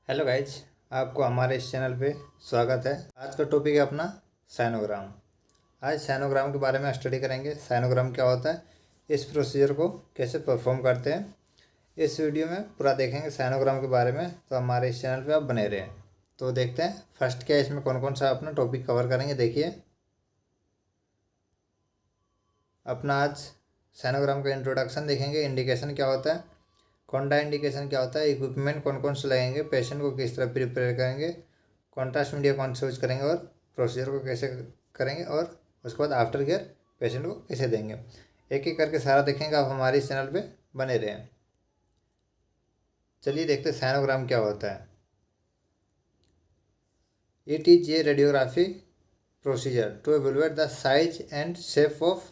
Hello guys, आपको हमारे इस चैनल पे स्वागत है। आज का टॉपिक है अपना साइनोग्राम। आज साइनोग्राम के बारे में स्टडी करेंगे। साइनोग्राम क्या होता है, इस प्रोसीजर को कैसे परफॉर्म करते हैं, इस वीडियो में पूरा देखेंगे साइनोग्राम के बारे में। तो हमारे इस चैनल पे आप बने रहें। तो देखते हैं फर्स्ट क्या है, इसमें कौन कौन सा अपना टॉपिक कवर करेंगे। देखिए अपना आज साइनोग्राम का इंट्रोडक्शन देखेंगे। इंडिकेशन क्या होता है, कॉन्ट्रा इंडिकेशन क्या होता है, इक्विपमेंट कौन कौन से लगेंगे, पेशेंट को किस तरह प्रिपेयर करेंगे, कॉन्ट्रास्ट मीडिया कौन से यूज करेंगे और प्रोसीजर को कैसे करेंगे, और उसके बाद आफ्टर केयर पेशेंट को कैसे देंगे। एक एक करके सारा देखेंगे। आप हमारे इस चैनल पे बने रहें। चलिए देखते हैं साइनोग्राम क्या होता है। It is a radiography procedure to evaluate the size and shape of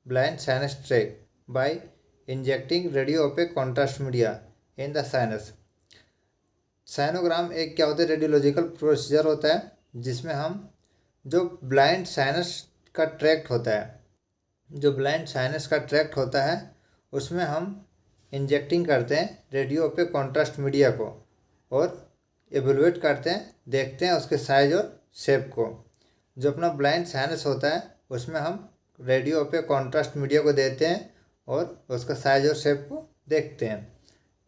blind sinus tract by injecting radiopaque contrast media in the sinus। Sinogram एक क्या होता है, रेडियोलॉजिकल प्रोसीजर होता है जिसमें हम जो ब्लाइंड साइनस का ट्रैक्ट होता है, उसमें हम इंजेक्टिंग करते हैं रेडियोपेक कॉन्ट्रास्ट मीडिया को और एवेलुएट करते हैं, देखते हैं उसके साइज और शेप को। जो अपना ब्लाइंड साइनस होता है उसमें हम रेडियो पे कॉन्ट्रास्ट मीडिया को देते हैं और उसका साइज और शेप को देखते हैं।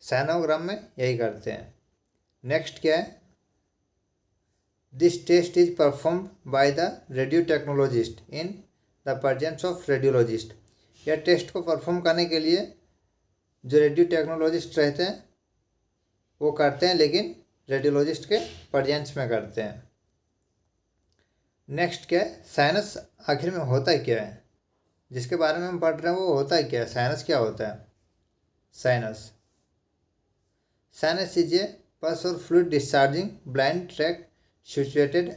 साइनोग्राम में यही करते हैं। नेक्स्ट क्या है, this test is performed by the radio technologist in the presence of radiologist. यह टेस्ट को परफॉर्म करने के लिए जो रेडियो टेक्नोलॉजिस्ट रहते हैं वो करते हैं, लेकिन रेडियोलॉजिस्ट के प्रेजेंस में करते हैं। नेक्स्ट क्या है, साइनस आखिर में होता है क्या है, जिसके बारे में हम पढ़ रहे हैं वो होता है क्या है। साइनस क्या होता है, साइनस इज ए पस और fluid discharging blind tract situated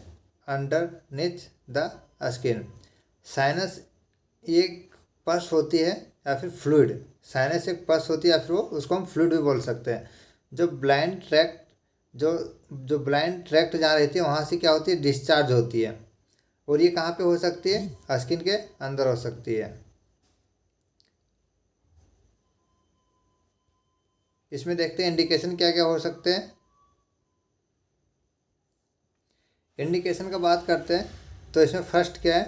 underneath the skin. Sinus एक पस होती है या फिर फ्लूइड, साइनस एक पस होती है या फिर उसको हम फ्लूइड भी बोल सकते हैं। जो ब्लाइंड ट्रैक्ट जो ब्लाइंड ट्रैक्ट जहाँ रहती है वहाँ से क्या होती है, डिस्चार्ज होती है। और ये कहाँ पे हो सकती है, स्किन के अंदर हो सकती है। इसमें देखते हैं इंडिकेशन क्या क्या हो सकते हैं। इंडिकेशन का बात करते हैं तो इसमें फर्स्ट क्या है,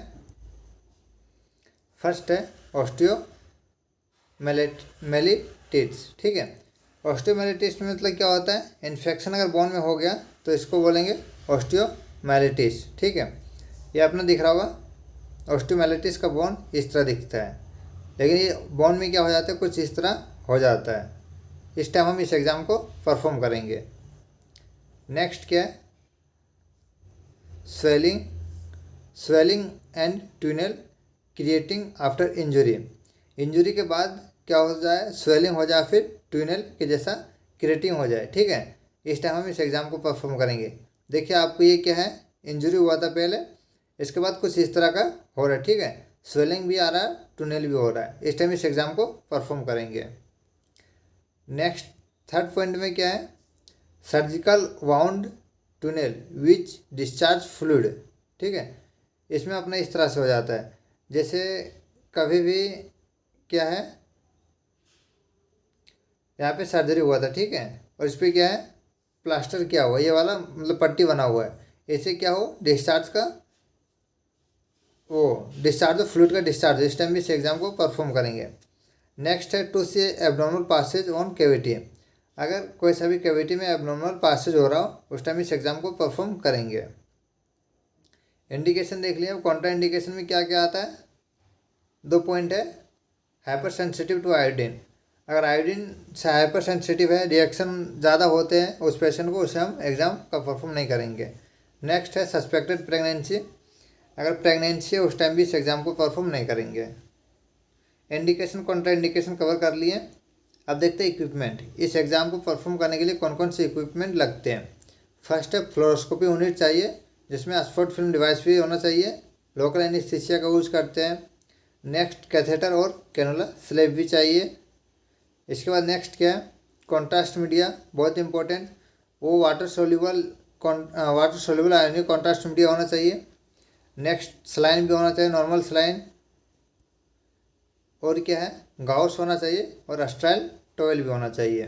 फर्स्ट है ऑस्टियोमेलिटिस। ठीक है, ऑस्टियोमेलिटिस में मतलब क्या होता है, इन्फेक्शन अगर बोन में हो गया तो इसको बोलेंगे ऑस्टियोमेलिटिस। ठीक है, ये अपना दिख रहा होगा। ऑस्टियोमेलिटिस का बोन इस तरह दिखता है, लेकिन ये बोन में क्या हो जाता है, कुछ इस तरह हो जाता है। इस टाइम हम इस एग्ज़ाम को परफॉर्म करेंगे। नेक्स्ट क्या है, swelling and tunnel creating after injury. Injury के बाद क्या हो जाए, स्वेलिंग हो जाए, फिर ट्यूनल के जैसा क्रिएटिंग हो जाए। ठीक है, इस टाइम हम इस एग्ज़ाम को परफॉर्म करेंगे। देखिए आपको ये क्या है, इंजरी हुआ था पहले, इसके बाद कुछ इस तरह का हो रहा है। ठीक है, स्वेलिंग भी आ रहा है, टनल भी हो रहा है। इस टाइम इस एग्ज़ाम को परफॉर्म करेंगे। नेक्स्ट थर्ड पॉइंट में क्या है, सर्जिकल वाउंड टनल विच डिस्चार्ज फ्लूइड। ठीक है, इसमें अपना इस तरह से हो जाता है, जैसे कभी भी क्या है, यहाँ पे सर्जरी हुआ था। ठीक है, और इस पर क्या है, प्लास्टर किया हुआ, ये वाला मतलब पट्टी बना हुआ है। इससे क्या हो, डिस्चार्ज फ्लूइड का डिस्चार्ज। इस टाइम भी इस एग्ज़ाम को परफॉर्म करेंगे। नेक्स्ट है to see abnormal passage on cavity. अगर कोई सा भी कैविटी में एब्नॉर्मल पासेज हो रहा हो उस टाइम इस एग्ज़ाम को परफॉर्म करेंगे। इंडिकेशन देख लिया। कॉन्ट्रा इंडिकेशन में क्या क्या आता है, 2 पॉइंट है, हाइपर सेंसिटिव टू आयोडीन। अगर आयोडीन से हाइपर सेंसिटिव है, रिएक्शन ज़्यादा होते हैं उस पेशेंट को, उसे हम एग्ज़ाम का परफॉर्म नहीं करेंगे। नेक्स्ट है सस्पेक्टेड प्रेगनेंसी। अगर प्रेगनेंसी है उस टाइम भी इस एग्ज़ाम को परफॉर्म नहीं करेंगे। इंडिकेशन कॉन्ट्रा इंडिकेशन कवर कर लिए। अब देखते हैं इक्विपमेंट। इस एग्ज़ाम को परफॉर्म करने के लिए कौन कौन से इक्विपमेंट लगते हैं। फर्स्ट है फ्लोरोस्कोपी यूनिट चाहिए, जिसमें स्पॉट फिल्म डिवाइस भी होना चाहिए। लोकल एनेस्थीसिया का यूज करते हैं। नेक्स्ट कैथेटर और कैनुला स्लेब भी चाहिए। इसके बाद नेक्स्ट क्या है, कॉन्ट्रास्ट मीडिया, बहुत इंपॉर्टेंट। वो water soluble ionic contrast media होना चाहिए। नेक्स्ट सलाइन भी होना चाहिए, नॉर्मल सलाइन। और क्या है, गाउस होना चाहिए और अस्ट्राइल टॉयल भी होना चाहिए।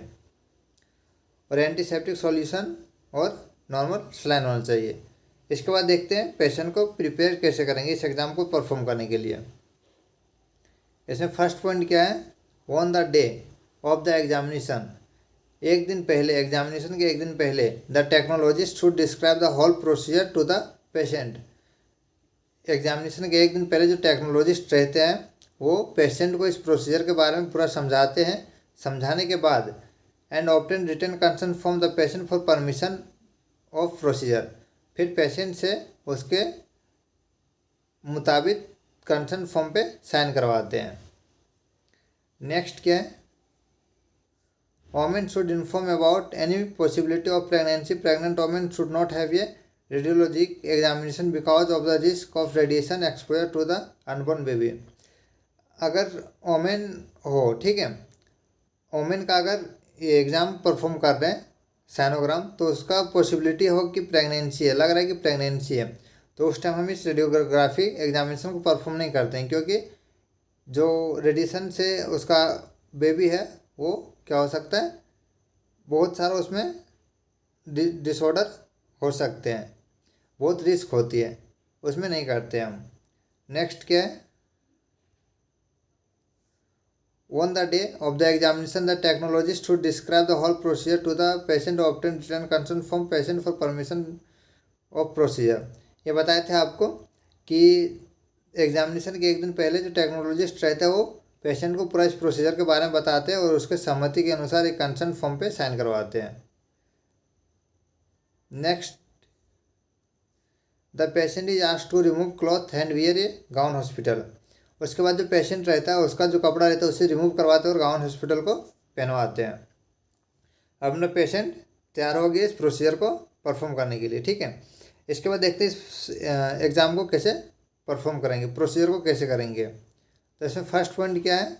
और एंटीसेप्टिक सॉल्यूशन और नॉर्मल सलाइन होना चाहिए। इसके बाद देखते हैं पेशेंट को प्रिपेयर कैसे करेंगे इस एग्ज़ाम को परफॉर्म करने के लिए। इसमें फर्स्ट पॉइंट क्या है, on the day of the examination, एक दिन पहले, एग्जामिनेशन के एक दिन पहले, the technologist should describe the whole procedure to the patient. Examination के एक दिन पहले जो टेक्नोलॉजिस्ट रहते हैं वो पेशेंट को इस प्रोसीजर के बारे में पूरा समझाते हैं। समझाने के बाद and obtain written concern from the patient for permission of procedure, फिर पेशेंट से उसके मुताबिक कंसर्न फॉर्म पे साइन करवाते हैं। नेक्स्ट क्या है, women should inform about any possibility of pregnancy, pregnant women should not have a radiologic examination because of the risk of radiation exposure to the unborn baby. अगर women हो, ठीक है, women का अगर ये एग्ज़ाम परफॉर्म कर रहे हैं साइनोग्राम, तो उसका पॉसिबिलिटी हो कि प्रेगनेंसी है, लग रहा है कि प्रेगनेंसी है, तो उस टाइम हम इस रेडियोग्राफी एग्जामिनेशन को परफॉर्म नहीं करते हैं, क्योंकि जो रेडिएशन से उसका बेबी है वो क्या हो सकता है, बहुत सारा उसमें डिसऑर्डर हो सकते हैं, बहुत रिस्क होती है, उसमें नहीं करते हम। नेक्स्ट क्या है, on the day of the examination the technologist should describe the whole procedure to the patient, obtain written concern from patient for permission of procedure. ये बताए थे आपको कि एग्जामिनेशन के एक दिन पहले जो टेक्नोलॉजिस्ट रहता है वो पेशेंट को पूरा इस प्रोसीजर के बारे में बताते हैं और उसके सहमति के अनुसार एक कंसर्न फॉर्म पे साइन करवाते हैं। Next, the patient is asked to remove cloth and wear a gown hospital. उसके बाद जो पेशेंट रहता है उसका जो कपड़ा रहता है उसे रिमूव करवाते हैं और गाउन हॉस्पिटल को पहनवाते हैं। अब अपना पेशेंट तैयार हो गया इस प्रोसीजर को परफॉर्म करने के लिए, ठीक है। इसके बाद देखते हैं इस एग्ज़ाम को कैसे परफॉर्म करेंगे, प्रोसीजर को कैसे करेंगे। तो इसमें फर्स्ट पॉइंट क्या है,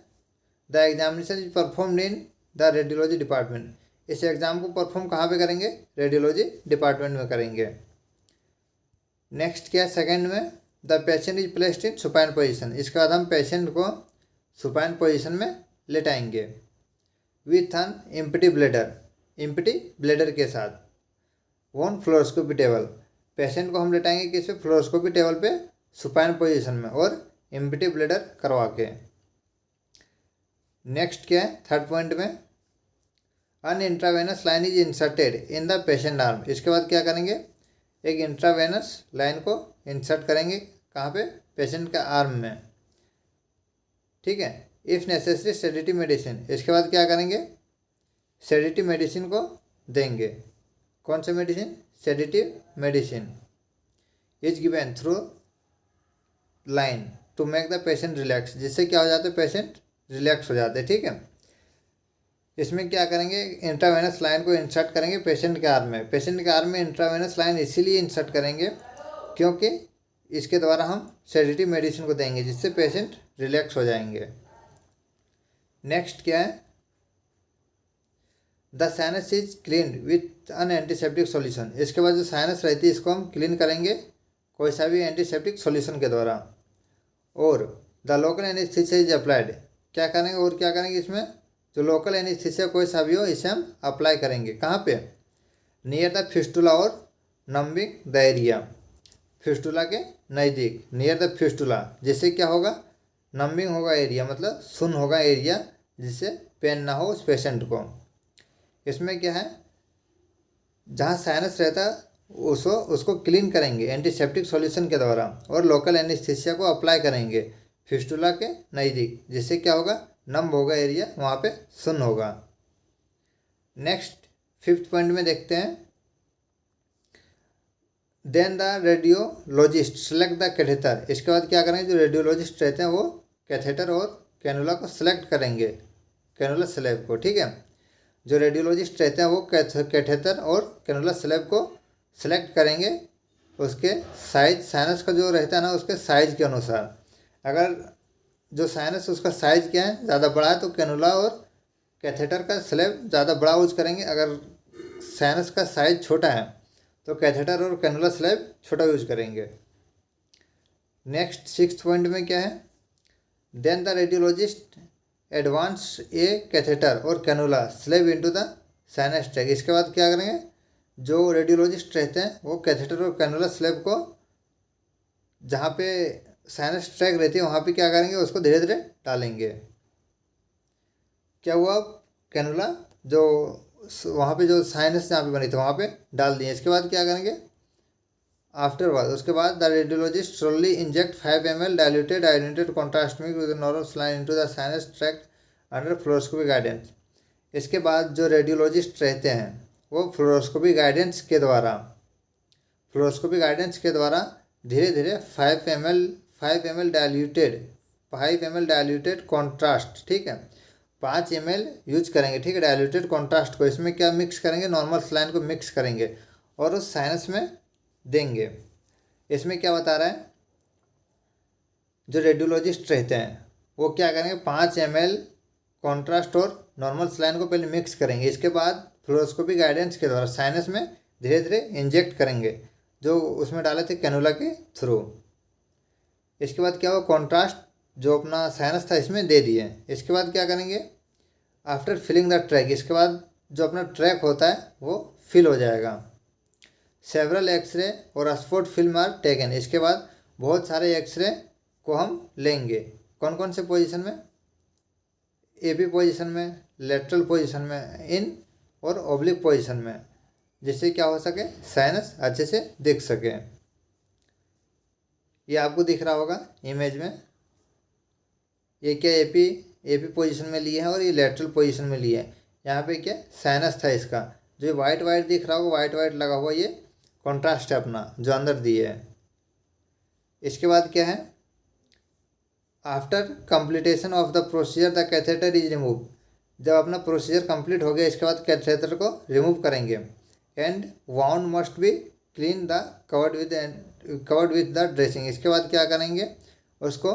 the examination is performed in the radiology department. इस एग्ज़ाम को परफॉर्म कहाँ पे करेंगे, रेडियोलॉजी डिपार्टमेंट में करेंगे। नेक्स्ट क्या है, सेकंड में, the patient is placed in supine position. इसके बाद हम पेशेंट को सुपाइन पोजीशन में लेटाएंगे with an empty bladder, empty bladder के साथ, ऑन फ्लोरोस्कोपी टेबल। पेशेंट को हम लेटाएंगे किस पे, फ्लोरोस्कोपी टेबल पे सुपाइन पोजीशन में और एम्प्टी ब्लैडर करवा के। नेक्स्ट क्या है, थर्ड पॉइंट में, an intravenous line is inserted in the patient arm. इसके बाद क्या करेंगे, एक इंट्रावेनस लाइन को इंसर्ट करेंगे, कहाँ पे, पेशेंट का आर्म में, ठीक है। If necessary sedative medicine. इसके बाद क्या करेंगे, सेडेटिव मेडिसिन को देंगे। कौन सा medicine, sedative medicine is given through line to make the patient relax. जिससे क्या हो जाता है, पेशेंट रिलैक्स हो जाते हैं, ठीक है। इसमें क्या करेंगे, इंट्रावेनस लाइन को इंसर्ट करेंगे पेशेंट के आर्म में। पेशेंट के आर्म में इंट्रावेनस लाइन इसीलिए इंसर्ट करेंगे क्योंकि इसके द्वारा हम सेडेटिव मेडिसिन को देंगे जिससे पेशेंट रिलैक्स हो जाएंगे। नेक्स्ट क्या है, the sinus is clean with an antiseptic solution. इसके बाद जो साइनस रहती है इसको हम क्लीन करेंगे कोई सा भी एंटीसेप्टिक सॉल्यूशन के द्वारा। और the local anaesthesia is applied. क्या करेंगे और क्या करेंगे, इसमें जो लोकल एनेस्थीसिया कोई सा भी हो इसे हम अप्लाई करेंगे। कहाँ पे, नियर द फिस्टुला और नंबिंग द एरिया। फिस्टुला के नज़दीक, नियर द फिस्टुला, जिससे क्या होगा, नंबिंग होगा एरिया, मतलब सुन्न होगा एरिया, जिससे पेन ना हो उस पेशेंट को। इसमें क्या है, जहाँ साइनस रहता है उसको क्लीन करेंगे एंटीसेप्टिक सॉल्यूशन के द्वारा और लोकल एनेस्थीसिया को अप्लाई करेंगे फिस्टुला के नज़दीक, जिससे क्या होगा, नम होगा एरिया, वहाँ पे सुन्न होगा। नेक्स्ट फिफ्थ पॉइंट में देखते हैं, then the radiologist select the catheter. इसके बाद क्या करेंगे, जो रेडियोलॉजिस्ट रहते हैं वो कैथेटर और कैनुला को सेलेक्ट करेंगे, कैनुला स्लैब को, ठीक है। जो रेडियोलॉजिस्ट रहते हैं वो कैथेटर और कैनुला स्लैब को सेलेक्ट करेंगे उसके साइज, साइनस का जो रहता है ना उसके साइज के अनुसार। अगर जो साइनस उसका साइज क्या है, ज़्यादा बड़ा है तो कैनुला और कैथेटर का स्लैब ज़्यादा बड़ा यूज करेंगे। अगर साइनस का साइज छोटा है तो कैथेटर और कैनुला स्लैब छोटा यूज करेंगे। नेक्स्ट सिक्स्थ पॉइंट में क्या है, then the radiologist advance a catheter और cannula slab into the sinus track. इसके बाद क्या करेंगे, जो रेडियोलॉजिस्ट रहते हैं वो कैथेटर और कैनुला स्लेब को जहाँ पे साइनस ट्रैक रहती है वहाँ पे क्या करेंगे, उसको धीरे धीरे डालेंगे। क्या हुआ, कैनुला जो वहाँ पे जो साइनस जहाँ पे बनी थी वहाँ पे डाल दिए। इसके बाद क्या करेंगे, उसके बाद the radiologist slowly inject 5 ml diluted iodinated contrast mix with a normal saline into the sinus tract under fluoroscopy guidance। इसके बाद जो रेडियोलॉजिस्ट रहते हैं वो फ्लोरोस्कोपी गाइडेंस के द्वारा धीरे धीरे 5 ml डाइल्यूटेड कॉन्ट्रास्ट, ठीक है, 5 ml यूज करेंगे, ठीक है, डाइल्यूटेड कॉन्ट्रास्ट को। इसमें क्या मिक्स करेंगे, नॉर्मल सलाइन को मिक्स करेंगे और उस साइनस में देंगे। इसमें क्या बता रहा है, जो रेडियोलॉजिस्ट रहते हैं वो क्या करेंगे, 5 ml कॉन्ट्रास्ट और नॉर्मल सलाइन को पहले मिक्स करेंगे। इसके बाद फ्लोरोस्कोपी गाइडेंस के द्वारा साइनस में धीरे धीरे इंजेक्ट करेंगे, जो उसमें डाले थे कैनुला के थ्रू। इसके बाद क्या हुआ, कॉन्ट्रास्ट जो अपना साइनस था इसमें दे दिए। इसके बाद क्या करेंगे, आफ्टर फिलिंग द ट्रैक, इसके बाद जो अपना ट्रैक होता है वो फिल हो जाएगा। सेवरल एक्सरे और स्पॉट फिल्म आर टेकन, इसके बाद बहुत सारे एक्सरे को हम लेंगे। कौन कौन से पोजीशन में, एपी पोजीशन में, लेटरल पोजीशन में, इन और ओब्लिक पोजीशन में, जिससे क्या हो सके, साइनस अच्छे से दिख सके। ये आपको दिख रहा होगा इमेज में, ये क्या एपी पोजीशन में लिए है और ये लेटरल पोजीशन में लिए है। यहाँ पे क्या साइनस था इसका, जो वाइट वाइट दिख रहा होगा, वाइट वाइट लगा हुआ, ये कॉन्ट्रास्ट है अपना जो अंदर दिए है। इसके बाद क्या है, after completion of the procedure the catheter is remove, जब अपना प्रोसीजर कंप्लीट हो गया इसके बाद कैथेटर को रिमूव करेंगे। And wound must be clean the covered with the dressing, इसके बाद क्या करेंगे, उसको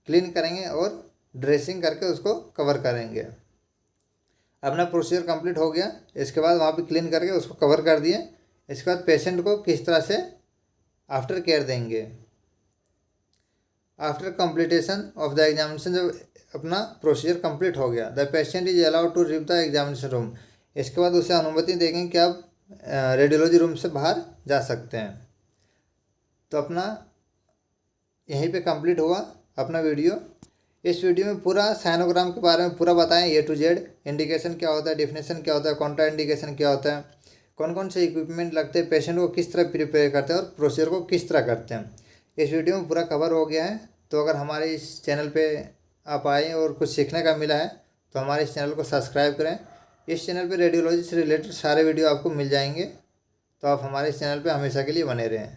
क्लीन करेंगे और ड्रेसिंग करके उसको कवर करेंगे। अपना प्रोसीजर कंप्लीट हो गया, इसके बाद वहाँ पे क्लीन करके उसको कवर कर दिए। इसके बाद पेशेंट को किस तरह से आफ्टर केयर देंगे। After completion of the examination, जब अपना प्रोसीजर कंप्लीट हो गया, the patient is allowed to leave the examination room, इसके बाद उसे अनुमति देंगे कि आप रेडियोलॉजी रूम से बाहर जा सकते हैं। तो अपना यहीं पे कंप्लीट हुआ अपना वीडियो। इस वीडियो में पूरा साइनोग्राम के बारे में पूरा बताएं, ए टू जेड, इंडिकेशन क्या होता है, डेफिनेशन क्या होता है, कॉन्ट्रा इंडिकेशन क्या होता है, कौन कौन से इक्विपमेंट लगते हैं, पेशेंट को किस तरह प्रिपेयर करते हैं और प्रोसीजर को किस तरह करते हैं। इस वीडियो में पूरा कवर हो गया है। तो अगर हमारे इस चैनल पे आप आए और कुछ सीखने का मिला है तो हमारे इस चैनल को सब्सक्राइब करें। इस चैनल पे रेडियोलॉजी से रिलेटेड सारे वीडियो आपको मिल जाएंगे, तो आप हमारे इस चैनल पे हमेशा के लिए बने रहें।